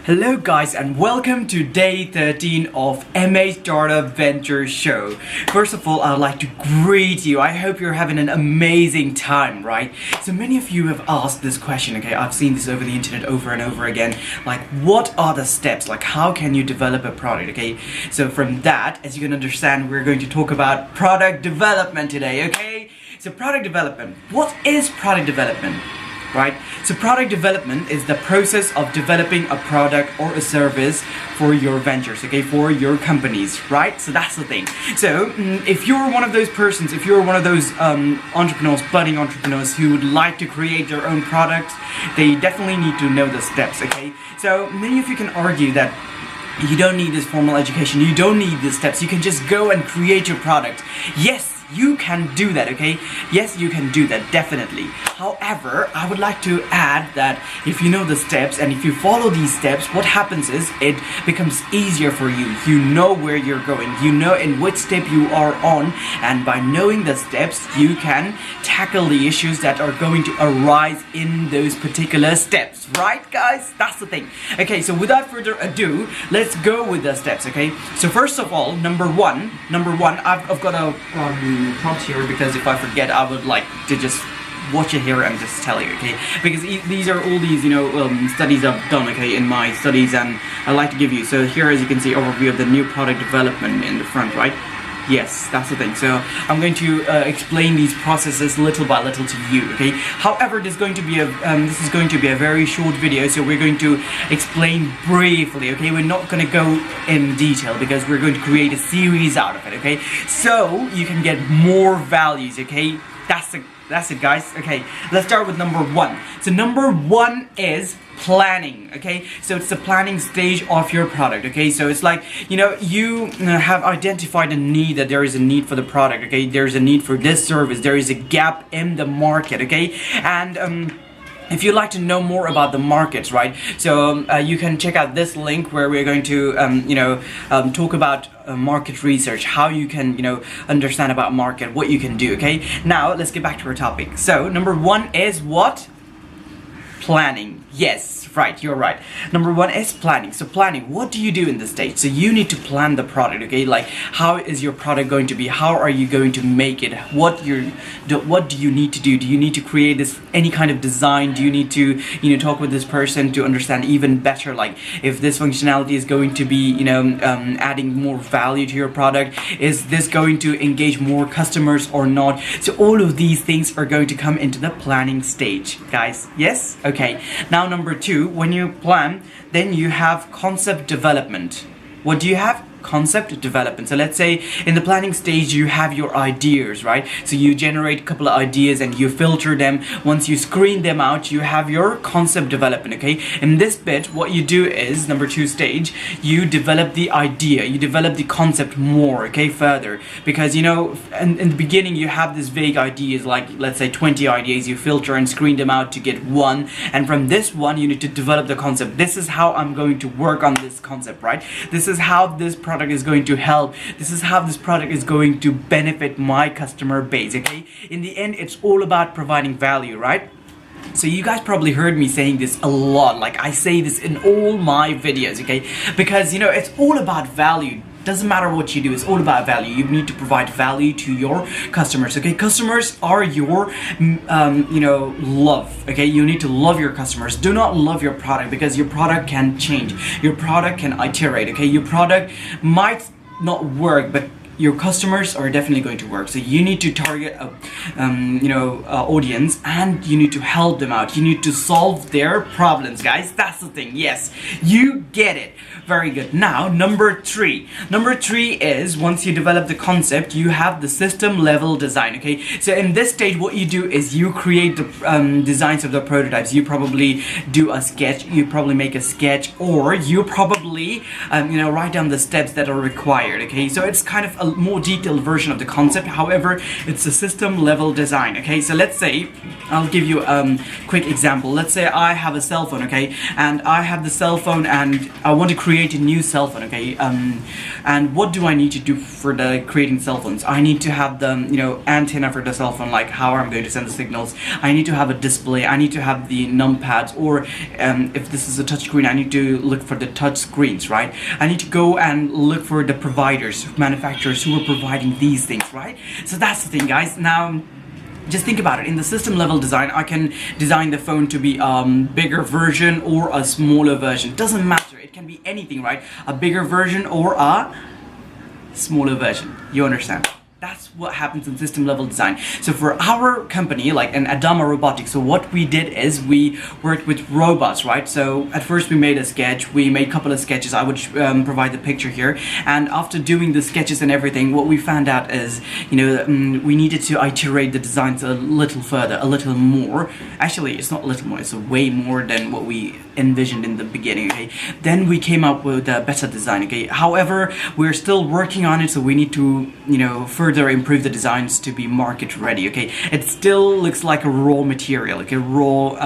Hello guys and welcome to day 13 of MA Startup Venture Show. First of all, I'd like to greet you. I hope you're having an amazing time, right? So many of you have asked this question, okay? I've seen this over the internet over and over again. Like, what are the steps? Like, how can you develop a product, okay? So from that, as you can understand, we're going to talk about product development today, okay? So product development. What is product development? Right? So product development is the process of developing a product or a service for your ventures, okay, for your companies, right? So that's the thing. So if you're one of those persons, if you're one of those entrepreneurs, budding entrepreneurs who would like to create their own products, they definitely need to know the steps, okay? So many of you can argue that you don't need this formal education, you don't need these steps, you can just go and create your product. Yes, you can do that, okay? Yes, you can do that, definitely. However, I would like to add that if you know the steps and if you follow these steps, what happens is it becomes easier for you. You know where you're going, you know in which step you are on, and by knowing the steps, you can tackle the issues that are going to arise in those particular steps, right guys? That's the thing. Okay, so without further ado, let's go with the steps, okay? So first of all, number one, I've got a prompt here because if I forget, I would like to just watch it here and just tell you, okay? Because these are all these, studies I've done, okay, in my studies, and I like to give you. So here, as you can see, overview of the new product development in the front, right? Yes, that's the thing. So I'm going to explain these processes little by little to you, okay? However, this is going to be a very short video, so we're going to explain briefly, okay? We're not going to go in detail because we're going to create a series out of it, okay? So you can get more values, okay? That's it, guys. Okay, let's start with number one. So number one is planning, okay? So it's the planning stage of your product, okay? So it's like, you have identified a need, that there is a need for the product, okay? There's a need for this service, there is a gap in the market, okay? And if you'd like to know more about the markets, right, so you can check out this link where we're going to talk about market research, how you can understand about market, what you can do, okay? Now let's get back to our topic. So number one is what? Planning. Yes, right, you're right. Number one is planning. So planning, what do you do in this stage? So you need to plan the product, okay? Like, how is your product going to be? How are you going to make it? What do you need to do? Do you need to create any kind of design? Do you need to talk with this person to understand even better, like, if this functionality is going to be adding more value to your product? Is this going to engage more customers or not? So all of these things are going to come into the planning stage, guys. Yes? Okay. Now number two, when you plan, then you have concept development. What do you have? Concept development. So let's say in the planning stage you have your ideas, right? So you generate a couple of ideas and you filter them. Once you screen them out, you have your concept development, okay? In this bit, what you do is, number two stage, you develop the idea, you develop the concept more, okay, further. Because in the beginning you have these vague ideas, like let's say 20 ideas, you filter and screen them out to get one, and from this one you need to develop the concept. This is how I'm going to work on this concept, right? This is how this product is going to help. This is how this product is going to benefit my customer base, okay? In the end, it's all about providing value, right? So you guys probably heard me saying this a lot. Like, I say this in all my videos, okay? Because it's all about value. Doesn't matter what you do, it's all about value. You need to provide value to your customers, okay? Customers are your love, okay? You need to love your customers. Do not love your product, because your product can change, your product can iterate, okay? Your product might not work, but your customers are definitely going to work. So you need to target a audience, and you need to help them out. You need to solve their problems, guys. That's the thing. Yes, you get it. Very good. Now number three is, once you develop the concept, you have the system level design, okay? So in this stage, what you do is you create the designs of the prototypes. You probably do a sketch, you probably make a sketch, or you probably write down the steps that are required, okay? So it's kind of a a more detailed version of the concept. However, it's a system level design. Okay, so let's say I'll give you a quick example. Let's say I have a cell phone, okay, and I have the cell phone and I want to create a new cell phone, okay. And what do I need to do for the creating cell phones? I need to have the antenna for the cell phone, like how I'm going to send the signals. I need to have a display. I need to have the numpads, or if this is a touch screen, I need to look for the touch screens, right? I need to go and look for the providers, manufacturers who are providing these things, right? So that's the thing, guys. Now just think about it. In the system level design, I can design the phone to be a bigger version or a smaller version. Doesn't matter. It can be anything, right? A bigger version or a smaller version. You understand? That's what happens in system level design. So for our company, like in Adama Robotics, so what we did is we worked with robots, right? So at first we made a sketch, we made a couple of sketches. I would provide the picture here. And after doing the sketches and everything, what we found out is, we needed to iterate the designs a little further, a little more. Actually, it's not a little more, it's way more than what we envisioned in the beginning, okay? Then we came up with a better design, okay? However, we're still working on it, so we need to, further improve the designs to be market ready, okay? It still looks like a raw material, like a raw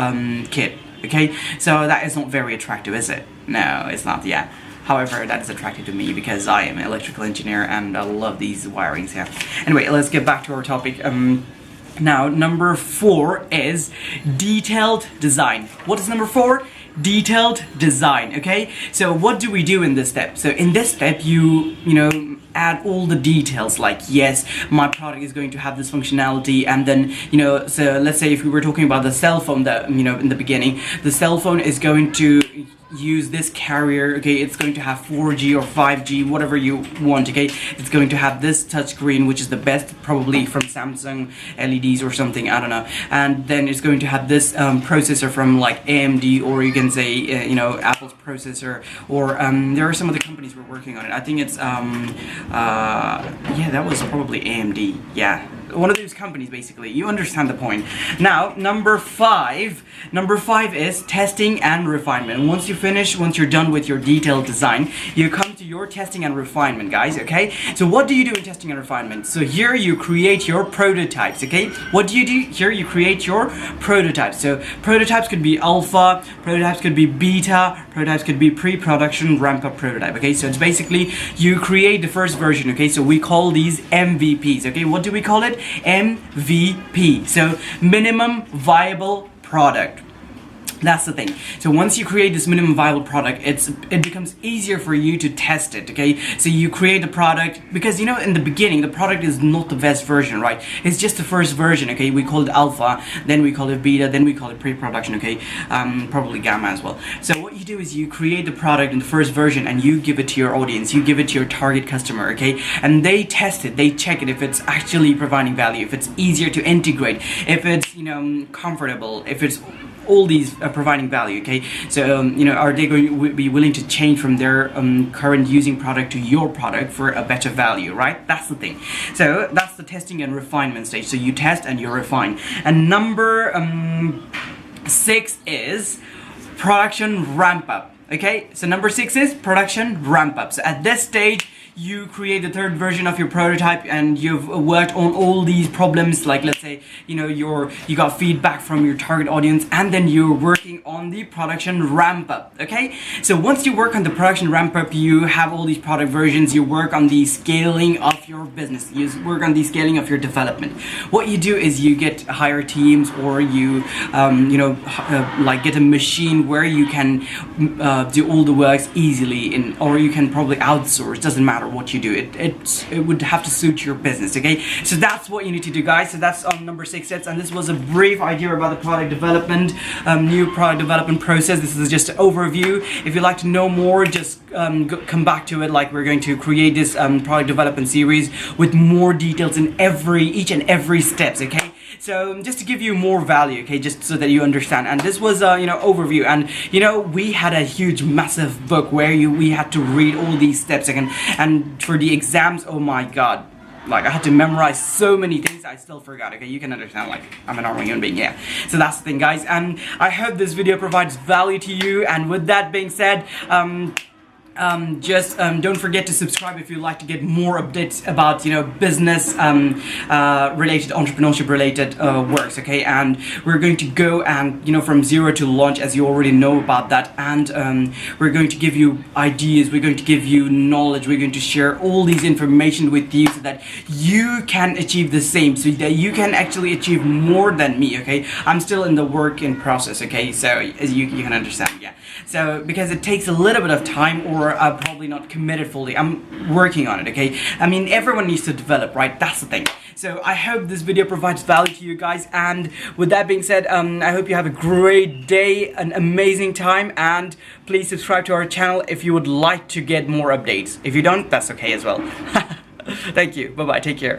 kit, okay? So that is not very attractive, is it? No, it's not, yeah. However, that is attractive to me because I am an electrical engineer and I love these wirings, yeah. Anyway, let's get back to our topic. Now, number 4 is detailed design. What is number 4? Detailed design, okay? So what do we do in this step? So in this step, you add all the details, like, yes, my product is going to have this functionality, and then, so let's say if we were talking about the cell phone that, in the beginning, the cell phone is going to use this carrier, okay? It's going to have 4G or 5G, whatever you want, okay? It's going to have this touchscreen, which is the best, probably from Samsung LEDs or something, I don't know. And then it's going to have this processor from like AMD, or you can say, Apple's processor, or there are some other companies we're working on it. I think it's, yeah, that was probably AMD, yeah. One of those companies, basically. You understand the point. Now, number 5 is testing and refinement. Once you're done with your detailed design, you come to your testing and refinement, guys, okay? So what do you do in testing and refinement? So here you create your prototypes, okay? What do? Here you create your prototypes. So prototypes could be alpha, prototypes could be beta, prototypes could be pre-production, ramp-up prototype, okay? So it's basically you create the first version, okay? So we call these MVPs, okay? What do we call it? MVP. So minimum viable product. That's the thing. So once you create this minimum viable product, it becomes easier for you to test it, okay? So you create the product, because in the beginning, the product is not the best version, right? It's just the first version, okay? We call it alpha, then we call it beta, then we call it pre-production, okay? Probably gamma as well. So what you do is you create the product in the first version and you give it to your audience, you give it to your target customer, okay? And they test it, they check it if it's actually providing value, if it's easier to integrate, if it's, comfortable, if it's all these are providing value, okay? So, are they going to be willing to change from their current using product to your product for a better value, right? That's the thing. So, that's the testing and refinement stage. So, you test and you refine. And number 6 is production ramp-up, okay? So, number 6 is production ramp-up. So, at this stage, you create the third version of your prototype and you've worked on all these problems, like let's say you got feedback from your target audience, and then you're working on the production ramp up, okay? So once you work on the production ramp up, you have all these product versions, you work on the scaling of your business, you work on the scaling of your development. What you do is you get hire teams, or you like get a machine where you can do all the works easily, or you can probably outsource. Doesn't matter what you do, it would have to suit your business, okay? So that's what you need to do, guys. So that's on number 6 steps, and this was a brief idea about the product development, new product development process. This is just an overview. If you'd like to know more, just come back to it. Like, we're going to create this product development series with more details in each and every steps, okay? So just to give you more value, okay, just so that you understand. And this was overview, and we had a huge massive book where we had to read all these steps again, and for the exams, oh my god, like I had to memorize so many things I still forgot, okay? You can understand, like, I'm a normal human being, yeah. So that's the thing, guys, and I hope this video provides value to you. And with that being said, just don't forget to subscribe if you'd like to get more updates about, you know, business related, entrepreneurship related works. Okay, and we're going to go and, you know, from zero to launch, as you already know about that, and we're going to give you ideas, we're going to give you knowledge, we're going to share all these information with you so that you can achieve the same, so that you can actually achieve more than me. Okay, I'm still in the work in process. Okay, so as you can understand, yeah. So because it takes a little bit of time, or probably not committed fully. I'm working on it. Okay, I mean, everyone needs to develop, right? That's the thing. So I hope this video provides value to you guys, and with that being said, I hope you have a great day, an amazing time, and please subscribe to our channel if you would like to get more updates. If you don't, that's okay as well. Thank you. Bye bye. Take care.